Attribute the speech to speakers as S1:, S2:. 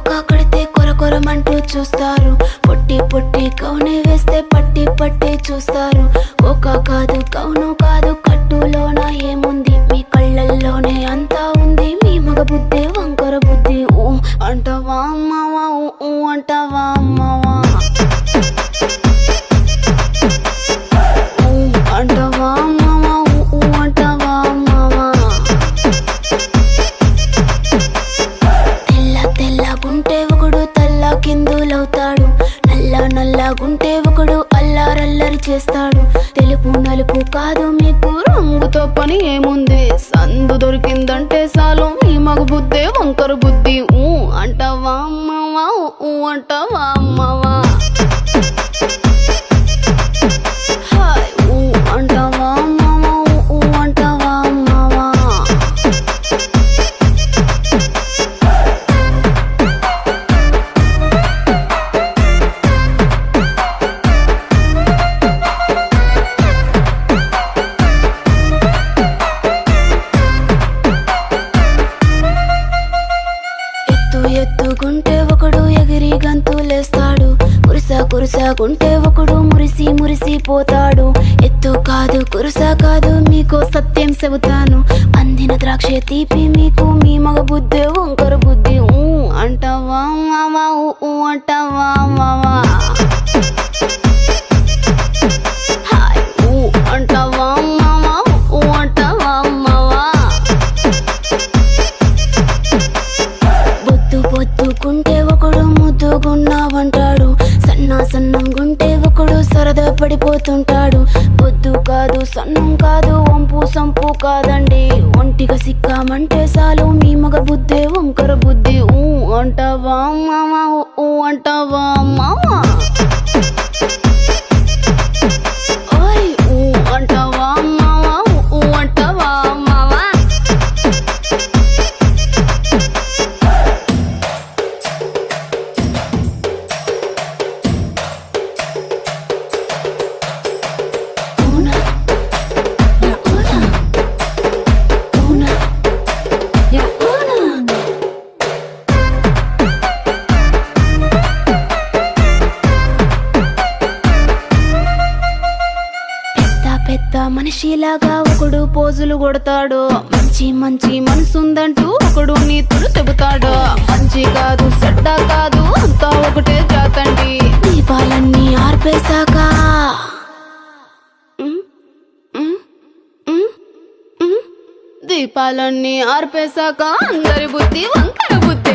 S1: చొక్కా కడితే కొరకొరమంటూ చూస్తారు, పొట్టి పొట్టి కౌనే వేస్తే పట్టి పట్టి చూస్తారు. కోకా కాదు కౌను కాదు, కట్టులోన ఏముంది, మీ కళ్ళల్లోనే అంతా ఉంది. మీ మగ బుద్ధి వంకర బుద్ధి. ఊ అంటావా అమ్మావా, ఊ అంటావా అమ్మావా, ఊ అంటావా అమ్మావా, ఊ అంటావా అమ్మావా. తెల్ల తెల్లగుంటే ఒకడు తల్ల కిందులవుతాడు, నల్ల నల్లగుంటే ఒకడు అల్లారల్లరి చేస్తాడు. తెలుపు నలుపు కాదు మీకు రంగుతో పని ఏముంది, సందు దొరికిందంటే చాలు మీ మగ బుద్ధే వంకర బుద్ధి. ఊ అంటావా అమ్మావా, ఊ అంటావా అమ్మావా, హాయ్ ఊ అంటావా అమ్మావా, ఊ అంటావా అమ్మావా. ఎత్తుకుంటే ఒకడు ఎగిరి గంతులేస్తాడు, కురుసాకుంటే ఒకడు మురిసి మురిసిపోతాడు. ఎత్తు కాదు కురుసా కాదు, మీకు సత్యం చెబుతాను, అందిన ద్రాక్ష తీపి మీకు మీ మగ బుద్ధి వంకర బుద్ధి. ఊ అంటావా మావా, ఊ అంటావా మావా, హాయ్ ఊ అంటావా మావా, ఊ అంటావా మావా. పొద్దుకుంటే ఒకడు ముద్దుగున్నావంటాడు, సన్నంగుంటే ఒకడు సరదా పడిపోతుంటాడు. పొద్దు కాదు సన్నం కాదు, వంపు సంపు కాదండి, ఒంటిగా సిక్కామంటే చాలు మీ మగ బుద్ధే వంకర బుద్ధి. ఊ అంటావా మావా, ఊ అంటావా మావా, ఓయ్ ఊ అంటావా మావా, ఊ అంటావా మావా. పెద్ద మనిషిలాగా ఒకడు పోజులు కొడతాడు, మంచి మంచి మనసుందంటూ ఒకడు నీతులు చెబుతాడు. మంచి కాదు చెడ్డ కాదు, అంతా ఒకటే జాతండి. దీపాలన్నీ ఆర్పేశాక దీపాలన్నీ ఆర్పేశాక అందరి బుద్ధి వంకర బుద్ధి.